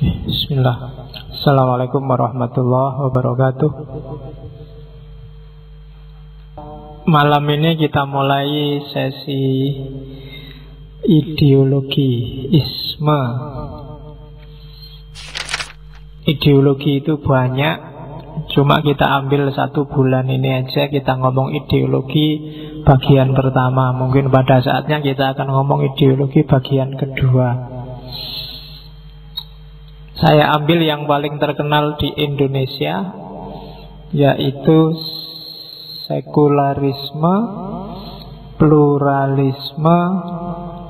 Bismillah. Assalamualaikum warahmatullahi wabarakatuh. Malam ini kita mulai sesi ideologi isme. Ideologi itu banyak, cuma kita ambil 1 bulan ini aja kita ngomong ideologi bagian pertama. Mungkin pada saatnya kita akan ngomong ideologi bagian kedua. Saya ambil yang paling terkenal di Indonesia, yaitu sekularisme, pluralisme,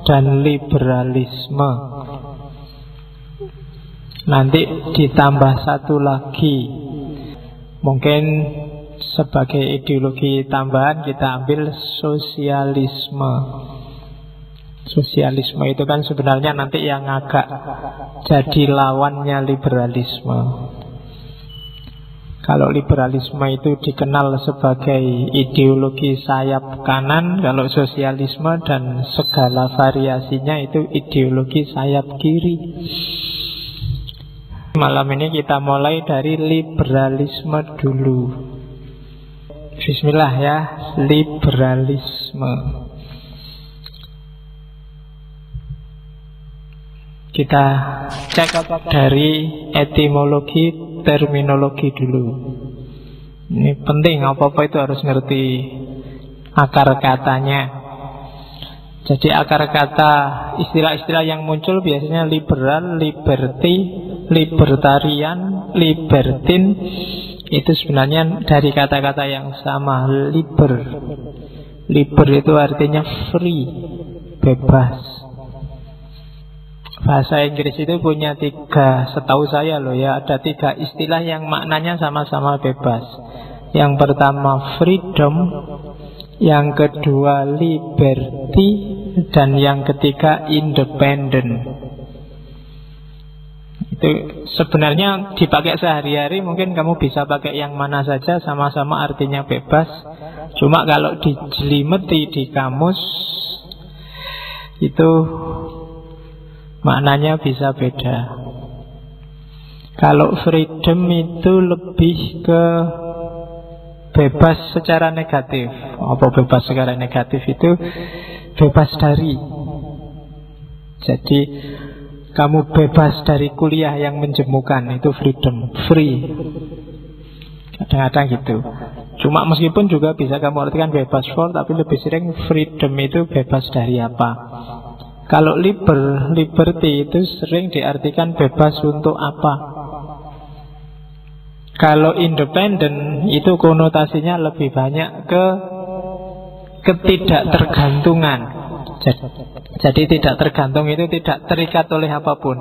dan liberalisme. Nanti ditambah 1 lagi, mungkin sebagai ideologi tambahan kita ambil sosialisme. Sosialisme itu kan sebenarnya nanti yang agak jadi lawannya liberalisme. Kalau liberalisme itu dikenal sebagai ideologi sayap kanan, kalau sosialisme dan segala variasinya itu ideologi sayap kiri. Malam ini kita mulai dari liberalisme dulu. Bismillah ya, liberalisme. Kita cek dari etimologi, terminologi dulu. Ini penting, apa-apa itu harus ngerti akar katanya. Jadi akar kata, istilah-istilah yang muncul biasanya liberal, liberty, libertarian, libertin. Itu sebenarnya dari kata-kata yang sama, liber. Liber itu artinya free, bebas. Bahasa Inggris itu punya 3, setahu saya loh ya, ada 3 istilah yang maknanya sama-sama bebas. Yang pertama freedom, yang kedua liberty, dan yang ketiga independent. Itu sebenarnya dipakai sehari-hari, mungkin kamu bisa pakai yang mana saja, sama-sama artinya bebas. Cuma kalau dijelimeti di kamus itu maknanya bisa beda. Kalau freedom itu lebih ke bebas secara negatif. Apa bebas secara negatif itu? Bebas dari. Jadi kamu bebas dari kuliah yang menjemukan, itu freedom, free. Kadang-kadang gitu. Cuma meskipun juga bisa kamu artikan bebas for, tapi lebih sering freedom itu bebas dari apa. Kalau liberty itu sering diartikan bebas untuk apa. Kalau independent itu konotasinya lebih banyak ke ketidaktergantungan. Jadi tidak tergantung itu tidak terikat oleh apapun.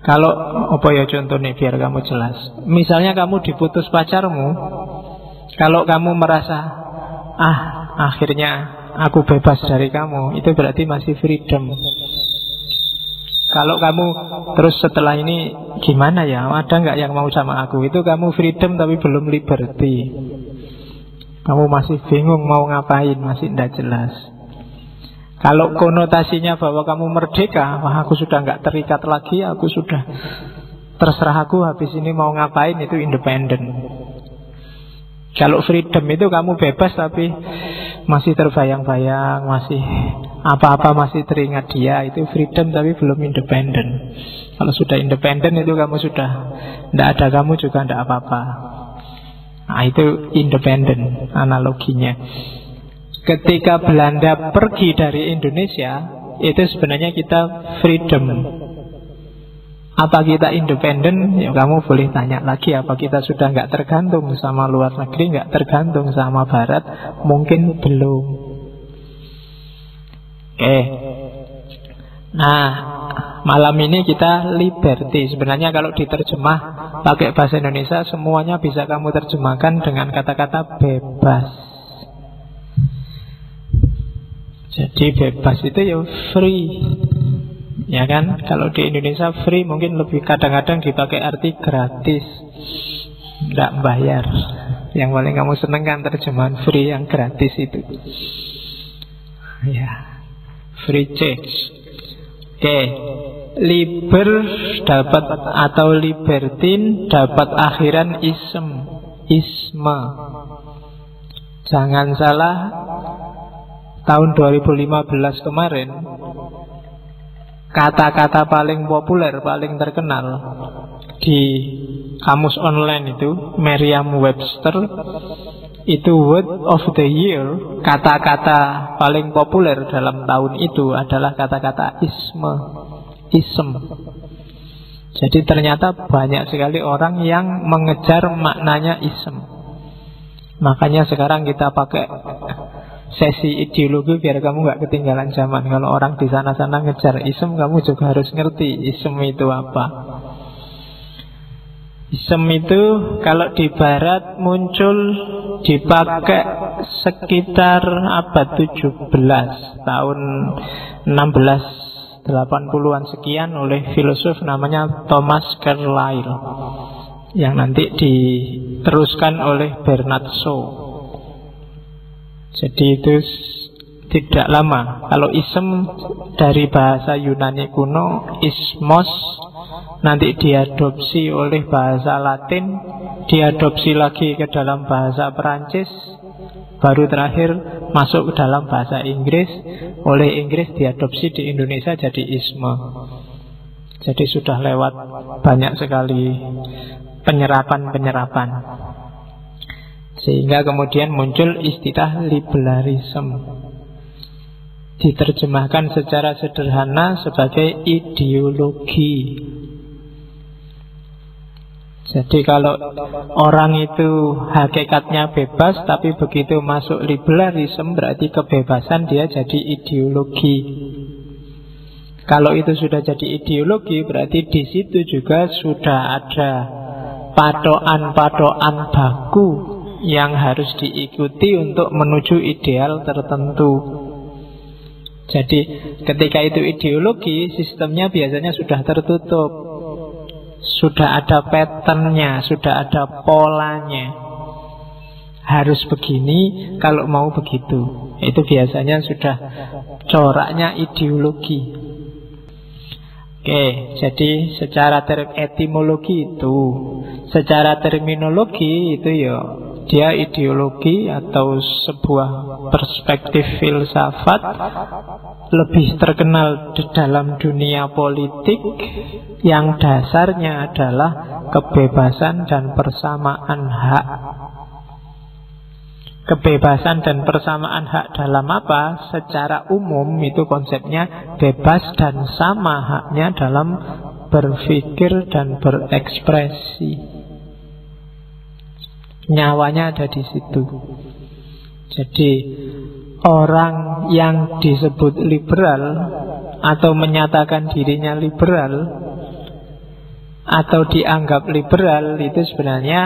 Kalau apa ya contohnya biar kamu jelas. Misalnya kamu diputus pacarmu, kalau kamu merasa akhirnya aku bebas dari kamu, itu berarti masih freedom. Kalau kamu terus setelah ini gimana ya, ada nggak yang mau sama aku, itu kamu freedom tapi belum liberty. Kamu masih bingung mau ngapain, masih tidak jelas. Kalau konotasinya bahwa kamu merdeka, wah aku sudah nggak terikat lagi, aku sudah terserah aku habis ini mau ngapain, itu independent. Kalau freedom itu kamu bebas tapi masih terbayang-bayang, masih apa-apa masih teringat dia, itu freedom tapi belum independent. Kalau sudah independent itu kamu sudah tidak ada kamu juga tidak apa-apa. Nah itu independent analoginya. Ketika Belanda pergi dari Indonesia, itu sebenarnya kita freedom. Apa kita independen? Ya kamu boleh tanya lagi, apa kita sudah nggak tergantung sama luar negeri, nggak tergantung sama barat? Mungkin belum. Oke. Nah, malam ini kita liberty. Sebenarnya kalau diterjemah pakai bahasa Indonesia, semuanya bisa kamu terjemahkan dengan kata-kata bebas. Jadi bebas itu ya free. Ya kan, kalau di Indonesia free mungkin lebih kadang-kadang dipakai arti gratis, tidak bayar. Yang paling kamu seneng kan terjemahan free yang gratis itu. Ya, free change. Oke, Liber dapat atau libertin dapat akhiran isme. Jangan salah, tahun 2015 kemarin kata-kata paling populer, paling terkenal di kamus online itu, Merriam-Webster, itu word of the year, kata-kata paling populer dalam tahun itu adalah kata-kata ism. Jadi ternyata banyak sekali orang yang mengejar maknanya ism. Makanya sekarang kita pakai sesi ideologi biar kamu gak ketinggalan zaman. Kalau orang di sana-sana ngejar ism, kamu juga harus ngerti ism itu apa. Ism itu kalau di barat muncul, dipakai sekitar abad 17, tahun 1680-an sekian oleh filosof namanya Thomas Carlyle, yang nanti diteruskan oleh Bernard Shaw. Jadi itu tidak lama. Kalau ism dari bahasa Yunani kuno, ismos, nanti diadopsi oleh bahasa Latin, diadopsi lagi ke dalam bahasa Perancis, baru terakhir masuk ke dalam bahasa Inggris, oleh Inggris diadopsi di Indonesia jadi isme. Jadi sudah lewat banyak sekali penyerapan. Sehingga kemudian muncul istilah liberalisme, diterjemahkan secara sederhana sebagai ideologi. Jadi kalau orang itu hakikatnya bebas, tapi begitu masuk liberalisme berarti kebebasan, dia jadi ideologi. Kalau itu sudah jadi ideologi, berarti di situ juga sudah ada patokan baku yang harus diikuti untuk menuju ideal tertentu. Jadi ketika itu ideologi, sistemnya biasanya sudah tertutup, sudah ada patternnya, sudah ada polanya. Harus begini kalau mau begitu. Itu biasanya sudah coraknya ideologi. Oke, jadi secara etimologi itu, secara terminologi itu ya, dia ideologi atau sebuah perspektif filsafat lebih terkenal di dalam dunia politik yang dasarnya adalah kebebasan dan persamaan hak. Kebebasan dan persamaan hak dalam apa? Secara umum itu konsepnya bebas dan sama haknya dalam berpikir dan berekspresi. Nyawanya ada di situ. Jadi orang yang disebut liberal atau menyatakan dirinya liberal atau dianggap liberal itu sebenarnya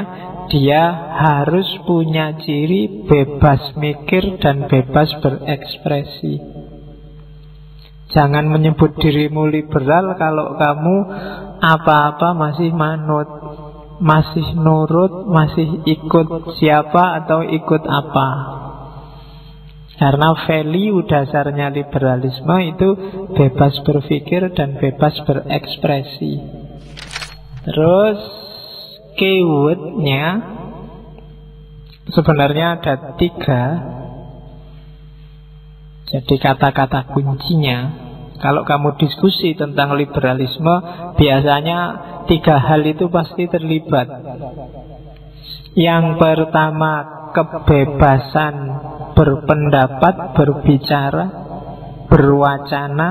dia harus punya ciri bebas mikir dan bebas berekspresi. Jangan menyebut dirimu liberal kalau kamu apa-apa masih manut, masih nurut, masih ikut siapa atau ikut apa. Karena value dasarnya liberalisme itu bebas berpikir dan bebas berekspresi. Terus keywordnya sebenarnya ada 3. Jadi kata-kata kuncinya, kalau kamu diskusi tentang liberalisme, biasanya 3 hal itu pasti terlibat. Yang pertama, kebebasan berpendapat, berbicara, berwacana.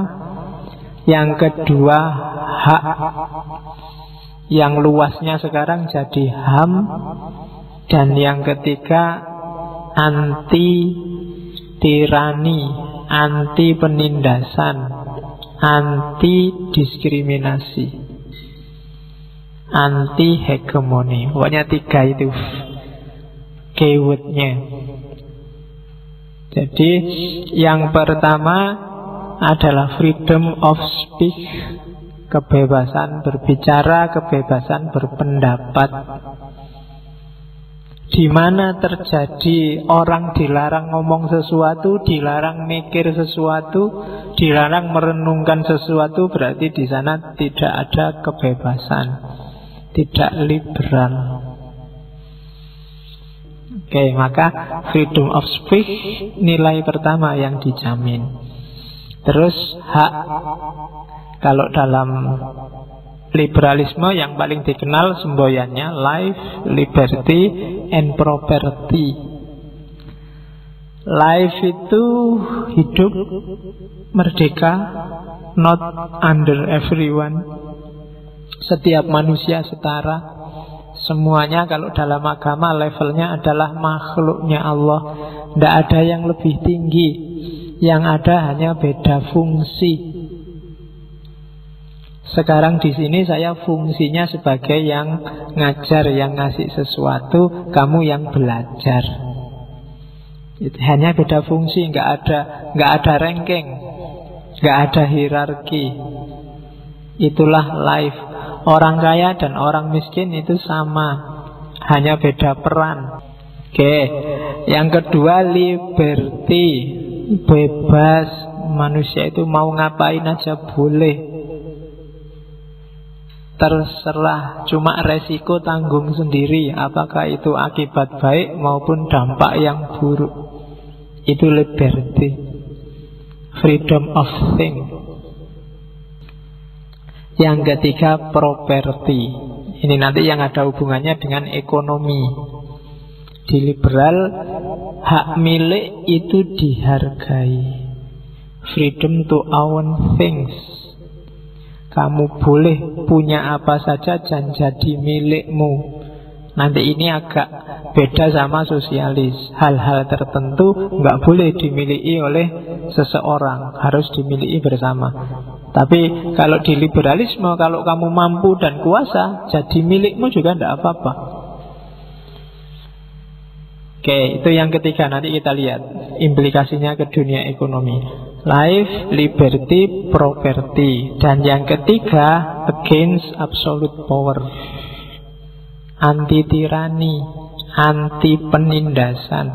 Yang kedua, hak, yang luasnya sekarang jadi HAM. Dan yang ketiga, anti tirani, anti penindasan, anti diskriminasi, anti hegemoni. Pokoknya 3 itu keywordnya. Jadi yang pertama adalah freedom of speech, kebebasan berbicara, kebebasan berpendapat. di mana terjadi orang dilarang ngomong sesuatu, dilarang mikir sesuatu, dilarang merenungkan sesuatu, berarti di sana tidak ada kebebasan, tidak liberal. Oke, maka freedom of speech nilai pertama yang dijamin. Terus hak, kalau dalam liberalisme yang paling dikenal semboyannya life, liberty, and property. Life itu hidup merdeka, not under everyone. Setiap manusia setara. Semuanya kalau dalam agama levelnya adalah makhluknya Allah. Tidak ada yang lebih tinggi. Yang ada hanya beda fungsi. Sekarang di sini saya fungsinya sebagai yang ngajar, yang ngasih sesuatu, kamu yang belajar. Hanya beda fungsi, nggak ada ranking, nggak ada hierarki. Itulah life. Orang kaya dan orang miskin itu sama, hanya beda peran. Oke, yang kedua liberty, bebas. Manusia itu mau ngapain aja boleh. Terserah, cuma resiko tanggung sendiri, apakah itu akibat baik maupun dampak yang buruk. Itu liberty, freedom of think. Yang ketiga property. Ini nanti yang ada hubungannya dengan ekonomi. Di liberal, hak milik itu dihargai. Freedom to own things. Kamu boleh punya apa saja dan jadi milikmu. Nanti ini agak beda sama sosialis. Hal-hal tertentu nggak boleh dimiliki oleh seseorang, harus dimiliki bersama. Tapi kalau di liberalisme, kalau kamu mampu dan kuasa, jadi milikmu juga tidak apa-apa. Oke, itu yang ketiga. Nanti kita lihat implikasinya ke dunia ekonomi. Life, liberty, property. Dan yang ketiga, against absolute power. Anti tirani, anti penindasan.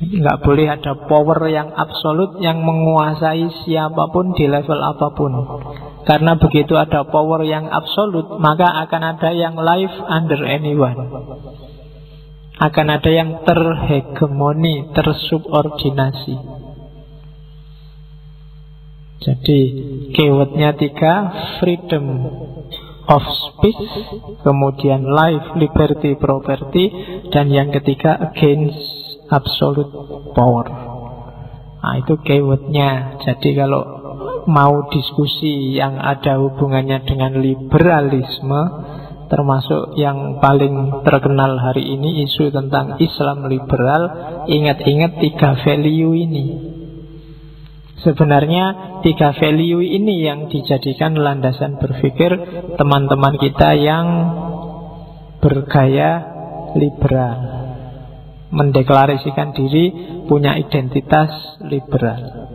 Jadi nggak boleh ada power yang absolut yang menguasai siapapun di level apapun. Karena begitu ada power yang absolut, maka akan ada yang live under anyone. Akan ada yang terhegemoni, tersubordinasi. Jadi keywordnya 3, freedom of speech, kemudian life, liberty, property, dan yang ketiga against absolute power. Nah, itu keywordnya. Jadi kalau mau diskusi yang ada hubungannya dengan liberalisme, termasuk yang paling terkenal hari ini, isu tentang Islam liberal, ingat-ingat 3 value ini. Sebenarnya 3 value ini yang dijadikan landasan berpikir teman-teman kita yang bergaya liberal, mendeklarasikan diri punya identitas liberal.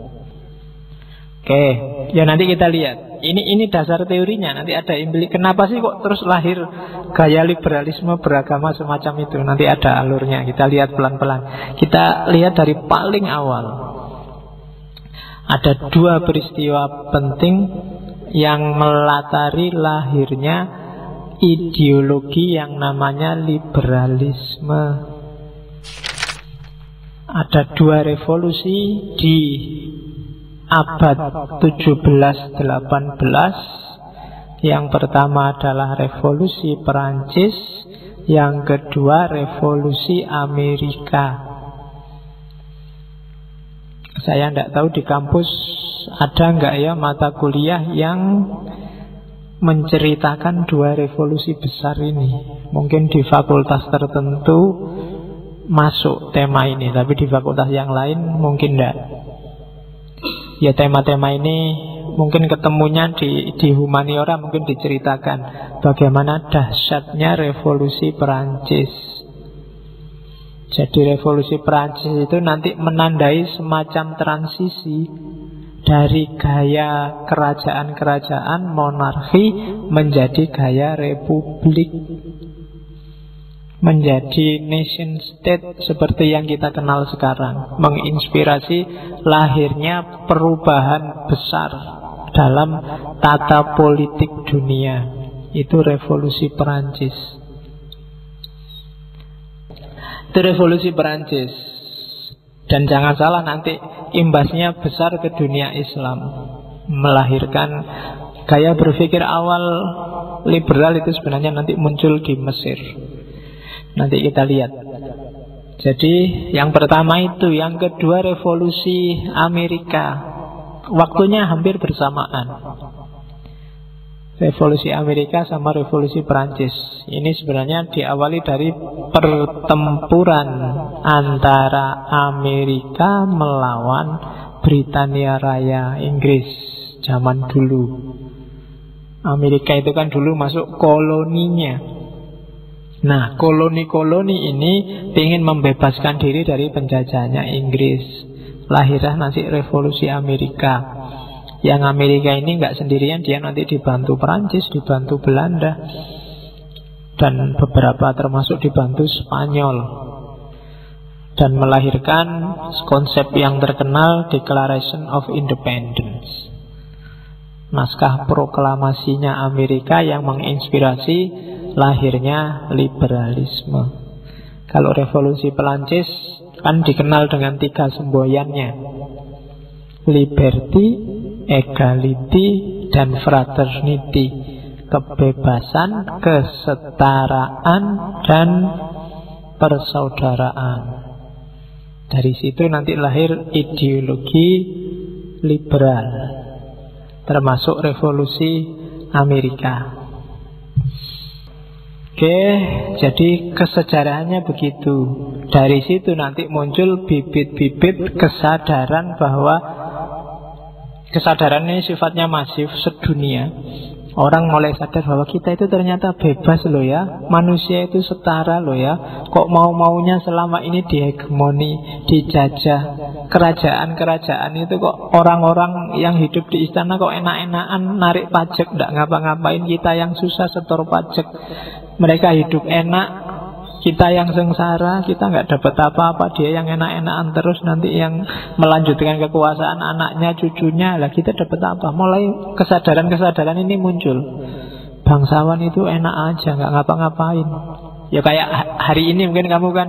Oke, ya nanti kita lihat. Ini dasar teorinya. Nanti ada kenapa sih kok terus lahir gaya liberalisme beragama semacam itu. Nanti ada alurnya. Kita lihat pelan-pelan. Kita lihat dari paling awal. Ada 2 peristiwa penting yang melatari lahirnya ideologi yang namanya liberalisme. Ada 2 revolusi di abad 17-18. Yang pertama adalah revolusi Perancis, yang kedua revolusi Amerika. Saya tidak tahu di kampus ada nggak ya mata kuliah yang menceritakan 2 revolusi besar ini. Mungkin di fakultas tertentu masuk tema ini, tapi di fakultas yang lain mungkin tidak. Ya tema-tema ini mungkin ketemunya di humaniora, mungkin diceritakan bagaimana dahsyatnya revolusi Perancis. Jadi revolusi Perancis itu nanti menandai semacam transisi dari gaya kerajaan-kerajaan monarki menjadi gaya republik. menjadi nation state seperti yang kita kenal sekarang, menginspirasi lahirnya perubahan besar dalam tata politik dunia. Itu revolusi Perancis. Itu revolusi Perancis. Dan jangan salah, nanti imbasnya besar ke dunia Islam, melahirkan gaya berpikir awal liberal itu sebenarnya nanti muncul di Mesir. Nanti kita lihat. Jadi yang pertama itu, yang kedua revolusi Amerika. Waktunya hampir bersamaan. Revolusi Amerika sama revolusi Perancis. Ini sebenarnya diawali dari pertempuran antara Amerika melawan Britania Raya Inggris zaman dulu. Amerika itu kan dulu masuk koloninya. Nah, koloni-koloni ini ingin membebaskan diri dari penjajahannya Inggris. Lahirlah nanti revolusi Amerika. Yang Amerika ini nggak sendirian, dia nanti dibantu Perancis, dibantu Belanda, dan beberapa termasuk dibantu Spanyol. Dan melahirkan konsep yang terkenal Declaration of Independence, naskah proklamasinya Amerika yang menginspirasi lahirnya liberalisme. Kalau revolusi Perancis kan dikenal dengan 3 semboyannya: liberty, equality, dan fraternity. Kebebasan, kesetaraan, dan persaudaraan. Dari situ nanti lahir ideologi liberal, termasuk revolusi Amerika. Oke, jadi kesejarahannya begitu. Dari situ nanti muncul bibit-bibit kesadaran bahwa kesadaran ini sifatnya masif sedunia. Orang mulai sadar bahwa kita itu ternyata bebas loh ya, manusia itu setara loh ya. Kok mau-maunya selama ini dihegemoni, dijajah. Kerajaan-kerajaan itu kok orang-orang yang hidup di istana kok enak-enakan narik pajak, nggak ngapa-ngapain. Kita yang susah setor pajak, mereka hidup enak, kita yang sengsara, kita nggak dapat apa-apa. Dia yang enak-enakan terus, nanti yang melanjutkan kekuasaan anaknya, cucunya, lah kita dapat apa? Mulai kesadaran-kesadaran ini muncul. Bangsawan itu enak aja, nggak ngapa-ngapain. Ya kayak hari ini mungkin kamu kan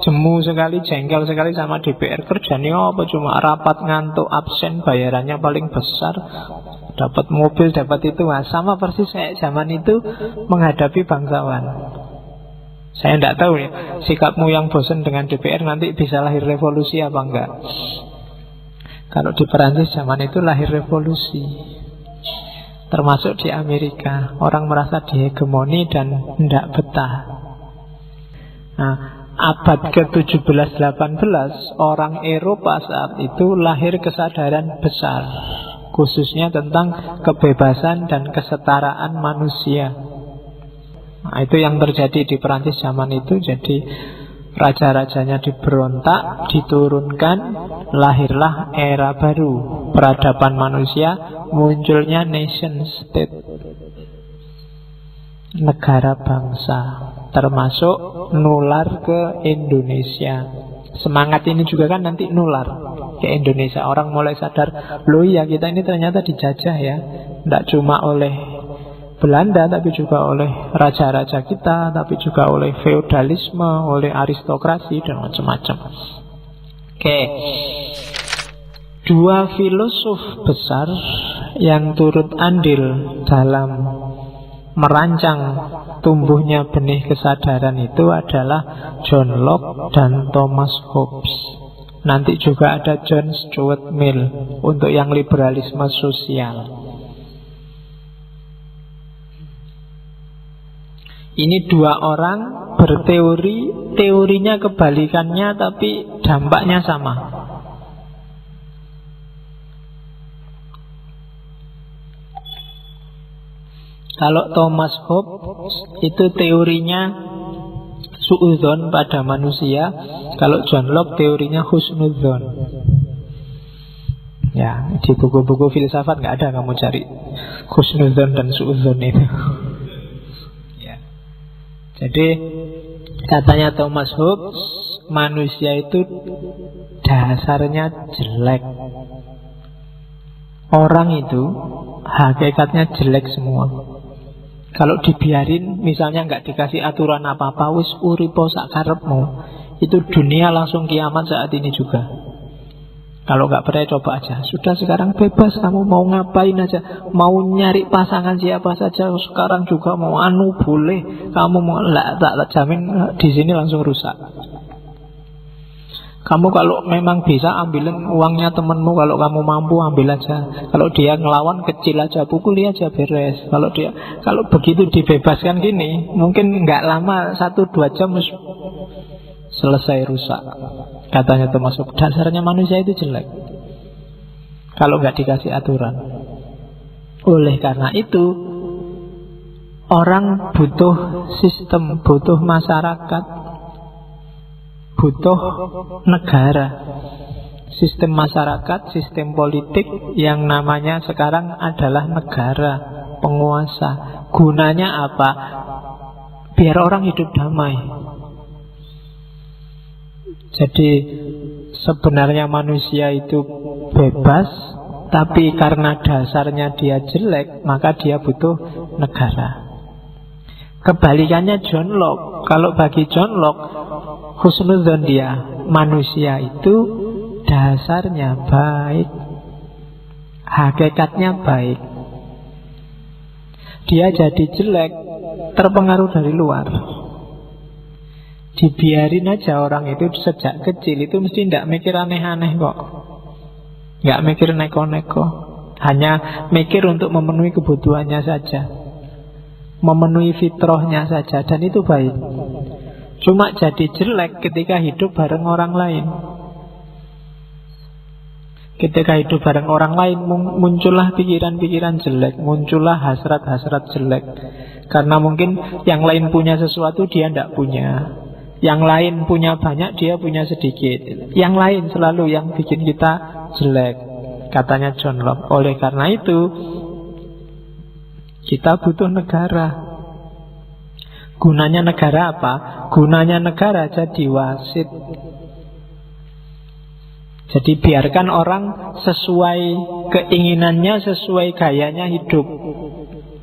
jemu sekali, jengkel sekali sama DPR. Kerjanya apa? Cuma rapat, ngantuk, absen, bayarannya paling besar, dapat mobil, dapat itu. Nah, sama persis kayak zaman itu menghadapi bangsawan. Saya tidak tahu ya, sikapmu yang bosan dengan DPR nanti bisa lahir revolusi apa enggak. Kalau di Perancis zaman itu lahir revolusi. Termasuk di Amerika, orang merasa dihegemoni dan tidak betah. Nah, abad ke-17-18 orang Eropa saat itu lahir kesadaran besar, khususnya tentang kebebasan dan kesetaraan manusia. Nah, itu yang terjadi di Perancis zaman itu. Jadi raja-rajanya diberontak, diturunkan, lahirlah era baru, peradaban manusia, munculnya nation state, negara bangsa, termasuk nular ke Indonesia. Semangat ini juga kan nanti nular ke Indonesia. Orang mulai sadar, loh ya kita ini ternyata dijajah ya, tidak cuma oleh Belanda, tapi juga oleh raja-raja kita, tapi juga oleh feodalisme, oleh aristokrasi, dan macam-macam. Oke. 2 filosof besar yang turut andil dalam merancang tumbuhnya benih kesadaran itu adalah John Locke dan Thomas Hobbes. Nanti juga ada John Stuart Mill untuk yang liberalisme sosial. Ini 2 orang berteori, teorinya kebalikannya tapi dampaknya sama. Kalau Thomas Hobbes itu teorinya suudzon pada manusia. Kalau John Locke teorinya husnudzon. Ya, di buku-buku filsafat nggak ada kamu cari husnudzon dan suudzon itu. Jadi Katanya Thomas Hobbes, manusia itu dasarnya jelek. Orang itu hakikatnya jelek semua. Kalau dibiarin, misalnya nggak dikasih aturan apa-apa, wis uripo sak karepmu, itu dunia langsung kiamat saat ini juga. Kalau nggak percaya coba aja. Sudah sekarang bebas, kamu mau ngapain aja, mau nyari pasangan siapa saja sekarang juga mau boleh. Kamu mau tak jamin di sini langsung rusak. Kamu kalau memang bisa ambilin uangnya temenmu, kalau kamu mampu ambil aja. Kalau dia ngelawan kecil aja, pukuli aja beres. Kalau begitu dibebaskan gini, mungkin nggak lama 1-2 jam selesai rusak. Katanya Thomas Hobbes, dasarnya manusia itu jelek kalau nggak dikasih aturan. Oleh karena itu, orang butuh sistem, butuh masyarakat, butuh negara. Sistem masyarakat, sistem politik yang namanya sekarang adalah negara, penguasa. Gunanya apa? Biar orang hidup damai. Jadi sebenarnya manusia itu bebas, tapi karena dasarnya dia jelek, maka dia butuh negara. Kebalikannya John Locke. Kalau bagi John Locke, husnudzon dia, manusia itu dasarnya baik, hakikatnya baik. Dia jadi jelek terpengaruh dari luar. Dibiarin aja orang itu sejak kecil itu mesti tidak mikir aneh-aneh kok. Nggak mikir neko-neko. Hanya mikir untuk memenuhi kebutuhannya saja, memenuhi fitrahnya saja. Dan itu baik. Cuma jadi jelek ketika hidup bareng orang lain. Ketika hidup bareng orang lain muncullah pikiran-pikiran jelek, muncullah hasrat-hasrat jelek. Karena mungkin yang lain punya sesuatu dia tidak punya, yang lain punya banyak, dia punya sedikit. Yang lain selalu yang bikin kita jelek, katanya John Locke. Oleh karena itu, kita butuh negara. Gunanya negara apa? Gunanya negara jadi wasit. Jadi biarkan orang sesuai keinginannya, sesuai gayanya hidup.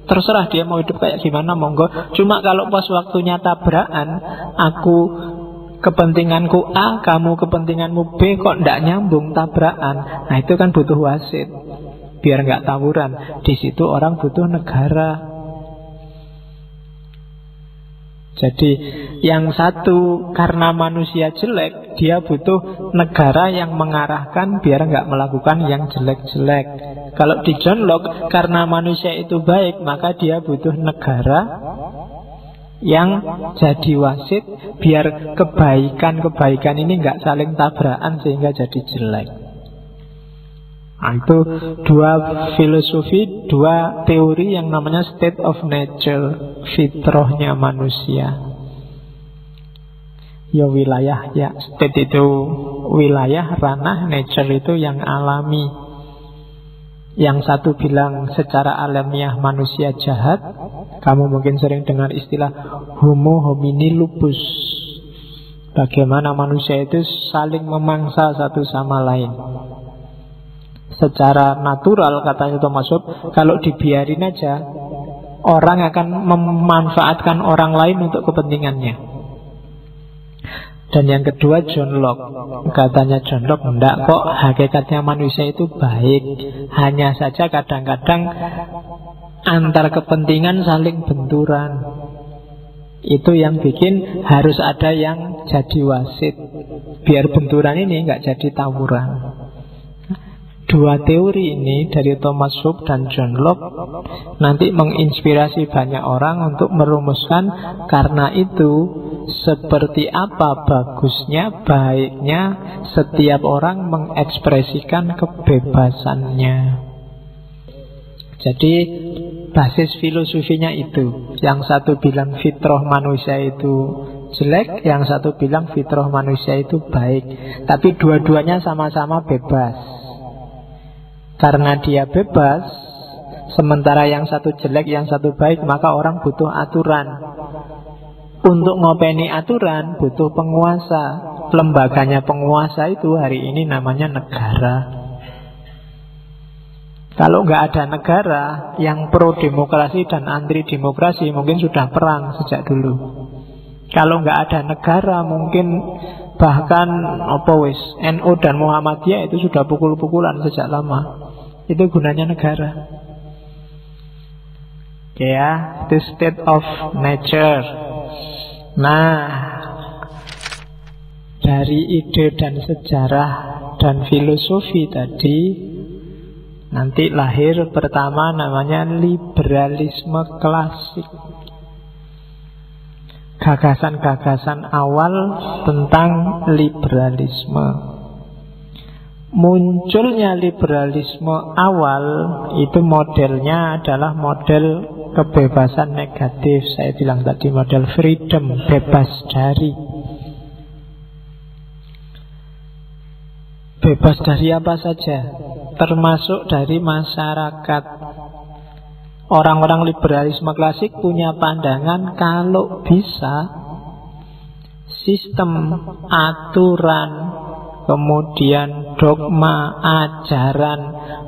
Terserah dia mau hidup kayak gimana, monggo. Cuma kalau pas waktunya tabrakan, aku kepentinganku A, kamu kepentinganmu B, kok ndak nyambung tabrakan. Nah itu kan butuh wasit, biar nggak tawuran. Di situ orang butuh negara. Jadi yang satu karena manusia jelek, dia butuh negara yang mengarahkan biar nggak melakukan yang jelek-jelek. Kalau di John Locke, karena manusia itu baik, maka dia butuh negara yang jadi wasit biar kebaikan-kebaikan ini nggak saling tabrakan sehingga jadi jelek. Nah, itu dua filosofi, dua teori yang namanya state of nature, fitrahnya manusia. Ya wilayah, ya state itu wilayah, ranah, nature itu yang alami. Yang satu bilang secara alamiah manusia jahat. Kamu mungkin sering dengar istilah homo homini lupus. Bagaimana manusia itu saling memangsa satu sama lain. Secara natural, katanya Thomas Hobbes, kalau dibiarin aja, orang akan memanfaatkan orang lain untuk kepentingannya. Dan yang kedua John Locke. Katanya John Locke, enggak kok, hakikatnya manusia itu baik. Hanya saja kadang-kadang antar kepentingan saling benturan. Itu yang bikin harus ada yang jadi wasit, biar benturan ini enggak jadi tawuran. Dua teori ini dari Thomas Hobbes dan John Locke nanti menginspirasi banyak orang untuk merumuskan karena itu seperti apa bagusnya, baiknya setiap orang mengekspresikan kebebasannya. Jadi basis filosofinya itu. Yang satu bilang fitrah manusia itu jelek, yang satu bilang fitrah manusia itu baik. Tapi dua-duanya sama-sama bebas. Karena dia bebas, sementara yang satu jelek, yang satu baik, maka orang butuh aturan. Untuk ngopeni aturan butuh penguasa. Lembaganya penguasa itu hari ini namanya negara. Kalau nggak ada negara yang pro demokrasi dan anti demokrasi, mungkin sudah perang sejak dulu. Kalau nggak ada negara, mungkin bahkan NU dan Muhammadiyah itu sudah pukul-pukulan sejak lama. Itu gunanya negara. Ya, the state of nature. Nah, dari ide dan sejarah dan filosofi tadi, nanti lahir pertama namanya liberalisme klasik. Gagasan-gagasan awal tentang liberalisme. Munculnya liberalisme awal itu modelnya adalah model kebebasan negatif. Saya bilang tadi model freedom, bebas dari. Bebas dari apa saja, termasuk dari masyarakat. Orang-orang liberalisme klasik punya pandangan kalau bisa sistem, aturan, kemudian dogma, ajaran,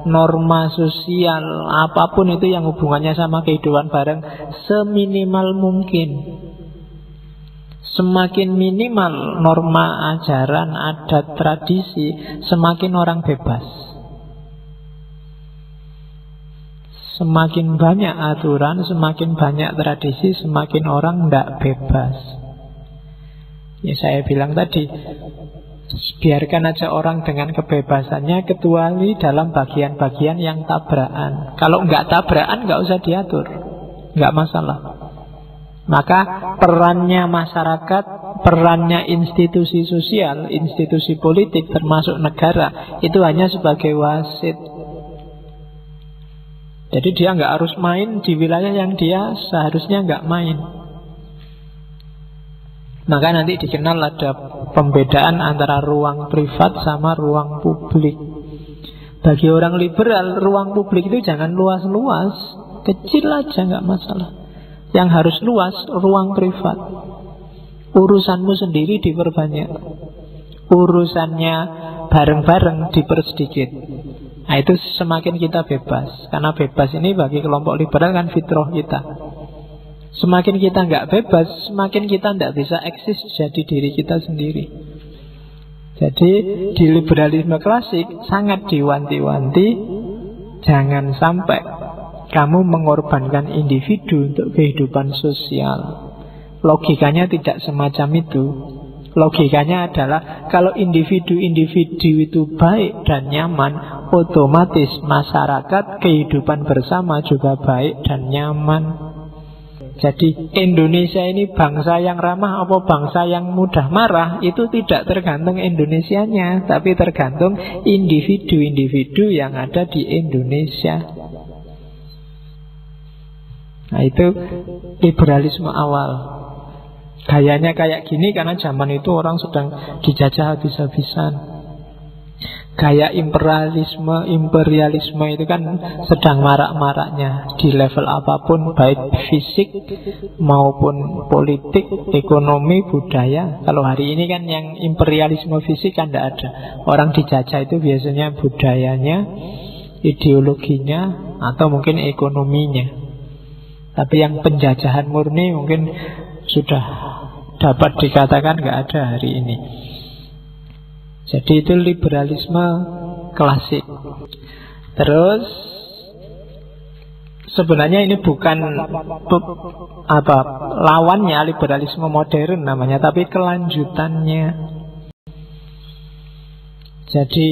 norma sosial, apapun itu yang hubungannya sama kehidupan bareng, seminimal mungkin. Semakin minimal norma, ajaran, adat, tradisi, semakin orang bebas. Semakin banyak aturan, semakin banyak tradisi, semakin orang tidak bebas. Ya saya bilang tadi, biarkan aja orang dengan kebebasannya, kecuali dalam bagian-bagian yang tabrakan. Kalau nggak tabrakan, nggak usah diatur, nggak masalah. Maka perannya masyarakat, perannya institusi sosial, institusi politik, termasuk negara, itu hanya sebagai wasit. Jadi dia nggak harus main di wilayah yang dia seharusnya nggak main. Maka nanti dikenal ada pembedaan antara ruang privat sama ruang publik. Bagi orang liberal, ruang publik itu jangan luas-luas, kecil aja nggak masalah. Yang harus luas, ruang privat. Urusanmu sendiri diperbanyak, urusannya bareng-bareng dipersedikit. Nah itu semakin kita bebas. Karena bebas ini bagi kelompok liberal kan fitrah kita. Semakin kita nggak bebas, semakin kita nggak bisa eksis jadi diri kita sendiri. Jadi di liberalisme klasik sangat diwanti-wanti, jangan sampai kamu mengorbankan individu untuk kehidupan sosial. Logikanya tidak semacam itu. Logikanya adalah kalau individu-individu itu baik dan nyaman, otomatis masyarakat, kehidupan bersama juga baik dan nyaman. Jadi Indonesia ini bangsa yang ramah apa bangsa yang mudah marah, itu tidak tergantung Indonesianya, tapi tergantung individu-individu yang ada di Indonesia. Nah itu liberalisme awal. Gayanya kayak gini karena zaman itu orang sedang dijajah habis-habisan. Gaya imperialisme itu kan sedang marak-maraknya di level apapun, baik fisik maupun politik, ekonomi, budaya. Kalau hari ini kan yang imperialisme fisik kan tidak ada. Orang dijajah itu biasanya budayanya, ideologinya, atau mungkin ekonominya. Tapi yang penjajahan murni mungkin sudah dapat dikatakan nggak ada hari ini. Jadi itu liberalisme klasik. Terus sebenarnya ini bukan lawannya liberalisme modern namanya, tapi kelanjutannya. Jadi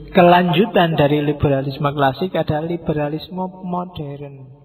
kelanjutan dari liberalisme klasik adalah liberalisme modern.